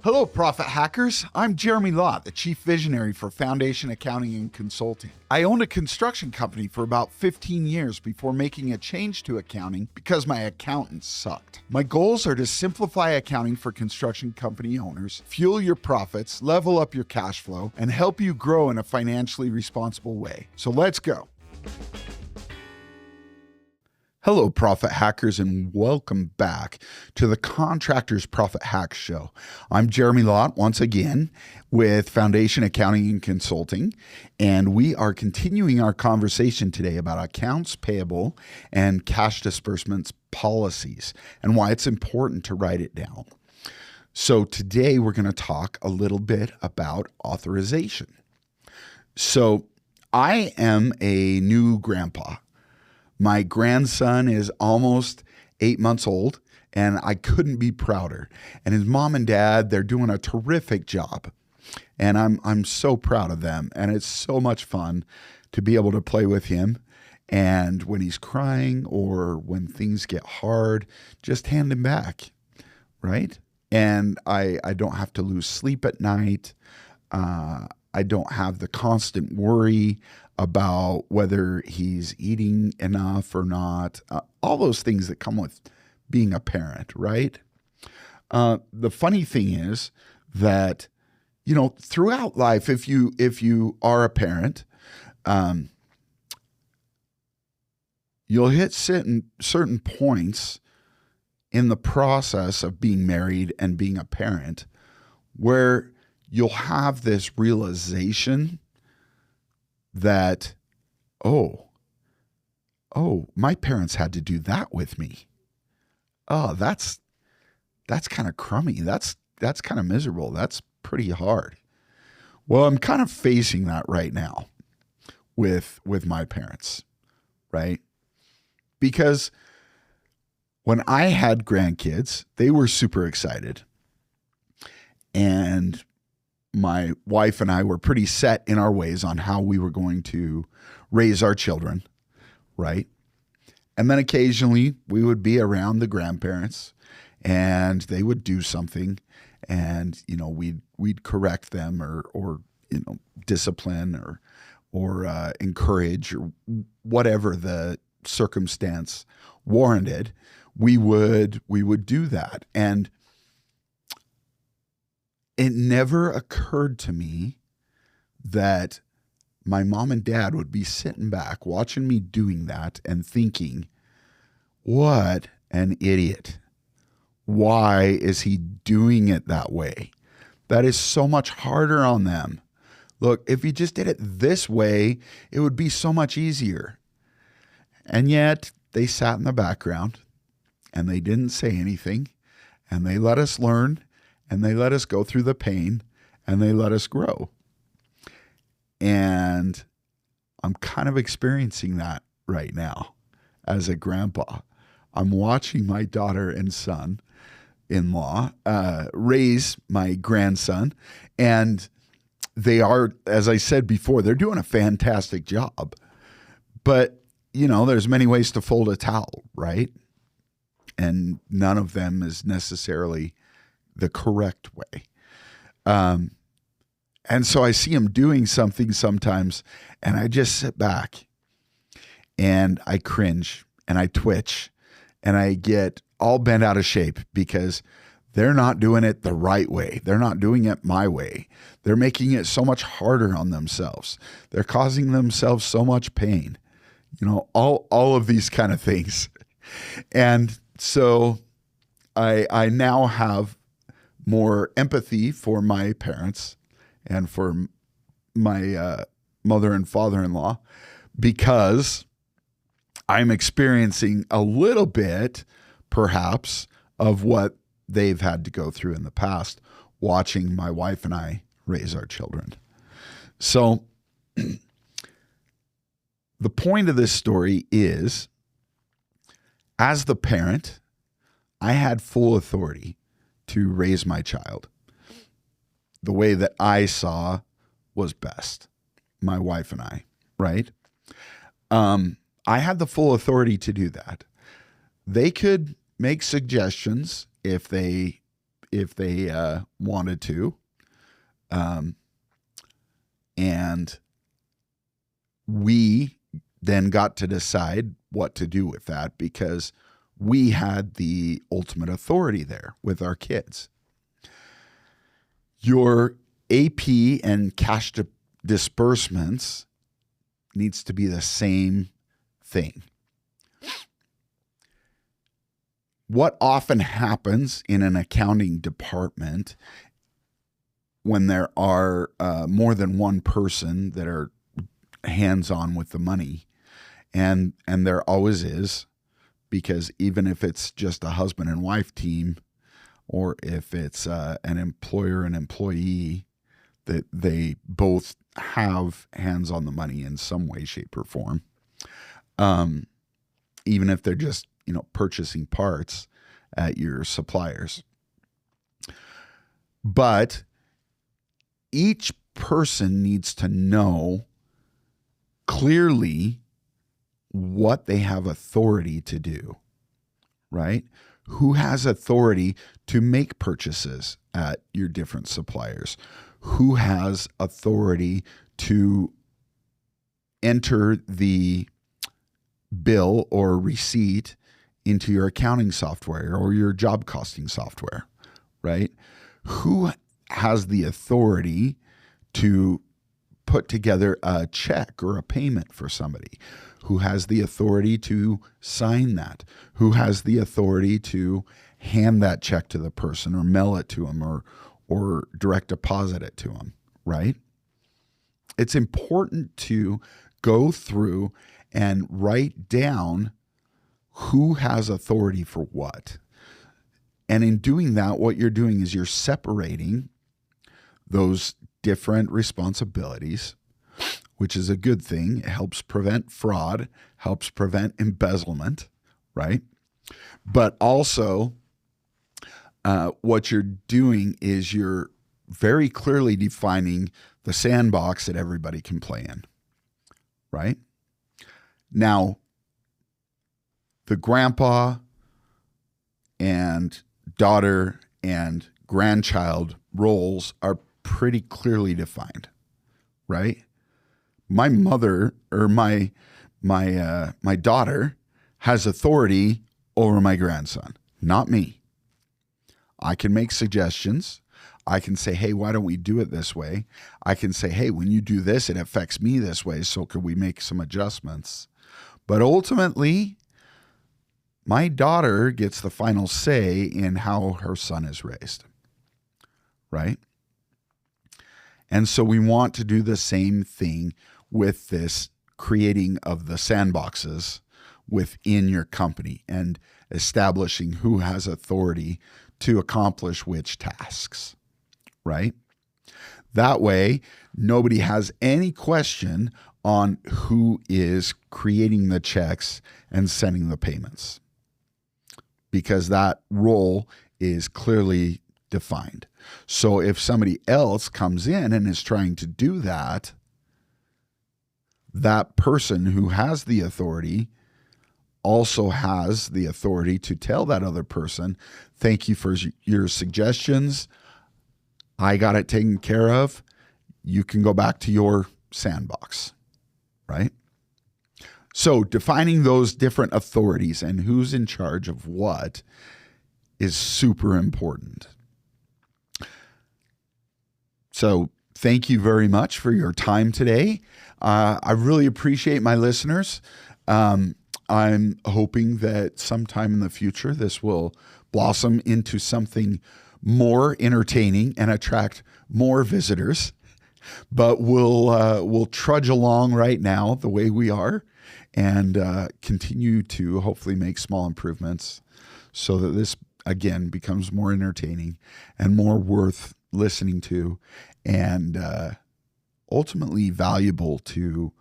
Hello, Profit Hackers. I'm Jeremy Lott, the Chief Visionary for Foundation Accounting and Consulting. I owned a construction company for about 15 years before making a change to accounting because my accountant sucked. My goals are to simplify accounting for construction company owners, fuel your profits, level up your cash flow, and help you grow in a financially responsible way. So let's go. Hello, Profit Hackers, and welcome back to the Contractors Profit Hack Show. I'm Jeremy Lott once again with Foundation Accounting and Consulting, and we are continuing our conversation today about accounts payable and cash disbursements policies and why it's important to write it down. So today we're going to talk a little bit about authorization. So I am a new grandpa. My grandson is almost 8 months old, and I couldn't be prouder. And his mom and dad, they're doing a terrific job. And I'm so proud of them. And it's so much fun to be able to play with him. And when he's crying or when things get hard, just hand him back, right? And I don't have to lose sleep at night. I don't have the constant worry about whether he's eating enough or not, all those things that come with being a parent, right? The funny thing is that, you know, throughout life, if you are a parent, you'll hit certain points in the process of being married and being a parent where you'll have this realization that, oh, my parents had to do that with me. Oh, that's kind of crummy. That's kind of miserable. That's pretty hard. Well, I'm kind of facing that right now with my parents, right? Because when I had grandkids, they were super excited. And my wife and I were pretty set in our ways on how we were going to raise our children, right? And then occasionally we would be around the grandparents and they would do something and, you know, we'd correct them or you know, discipline or encourage or whatever the circumstance warranted. We would do that. And it never occurred to me that my mom and dad would be sitting back watching me doing that and thinking, what an idiot. Why is he doing it that way? That is so much harder on them. Look, if you just did it this way, it would be so much easier. And yet they sat in the background and they didn't say anything and they let us learn. And they let us go through the pain and they let us grow. And I'm kind of experiencing that right now as a grandpa. I'm watching my daughter and son-in-law raise my grandson. And they are, as I said before, they're doing a fantastic job. But, you know, there's many ways to fold a towel, right? And none of them is necessarily the correct way. And so I see him doing something sometimes and I just sit back and I cringe and I twitch and I get all bent out of shape because they're not doing it the right way. They're not doing it my way. They're making it so much harder on themselves. They're causing themselves so much pain, you know, all of these kind of things. And so I now have more empathy for my parents and for my mother and father-in-law because I'm experiencing a little bit, perhaps, of what they've had to go through in the past, watching my wife and I raise our children. So the point of this story is, as the parent, I had full authority to raise my child the way that I saw was best, my wife and I, right? I had the full authority to do that. They could make suggestions if they if they wanted to. And we then got to decide what to do with that because we had the ultimate authority there with our kids. Your AP and cash disbursements needs to be the same thing. What often happens in an accounting department when there are more than one person that are hands-on with the money, and there always is, because even if it's just a husband and wife team, or if it's an employer and employee, that they both have hands on the money in some way, shape, or form. Even if they're just, purchasing parts at your suppliers. But each person needs to know clearly what they have authority to do, right? Who has authority to make purchases at your different suppliers? Who has authority to enter the bill or receipt into your accounting software or your job costing software, right? Who has the authority to put together a check or a payment for somebody? Who has the authority to sign that? Who has the authority to hand that check to the person or mail it to them or direct deposit it to them, right? It's important to go through and write down who has authority for what. And in doing that, what you're doing is you're separating those different responsibilities, which is a good thing. It helps prevent fraud, helps prevent embezzlement, right? But also, what you're doing is you're very clearly defining the sandbox that everybody can play in, right? Now, the grandpa and daughter and grandchild roles are pretty clearly defined, right? My mother or my daughter has authority over my grandson, not me. I can make suggestions. I can say, hey, why don't we do it this way? I can say, hey, when you do this, it affects me this way, so could we make some adjustments? But ultimately, my daughter gets the final say in how her son is raised, right? And so we want to do the same thing with this creating of the sandboxes within your company and establishing who has authority to accomplish which tasks, right? That way, nobody has any question on who is creating the checks and sending the payments, because that role is clearly defined. So if somebody else comes in and is trying to do that, that person who has the authority also has the authority to tell that other person, thank you for your suggestions. I got it taken care of. You can go back to your sandbox, right? So defining those different authorities and who's in charge of what is super important. So thank you very much for your time today. I really appreciate my listeners. I'm hoping that sometime in the future, this will blossom into something more entertaining and attract more visitors. But we'll trudge along right now the way we are and continue to hopefully make small improvements so that this, again, becomes more entertaining and more worth listening to and ultimately valuable to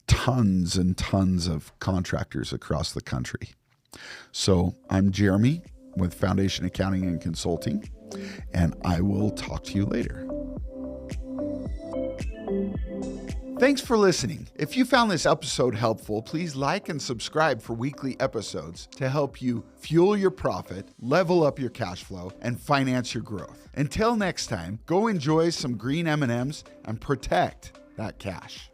tons and tons of contractors across the country. So I'm Jeremy with Foundation Accounting and Consulting, and I will talk to you later. Thanks for listening. If you found this episode helpful, please like and subscribe for weekly episodes to help you fuel your profit, level up your cash flow, and finance your growth. Until next time, go enjoy some green M&Ms and protect that cash.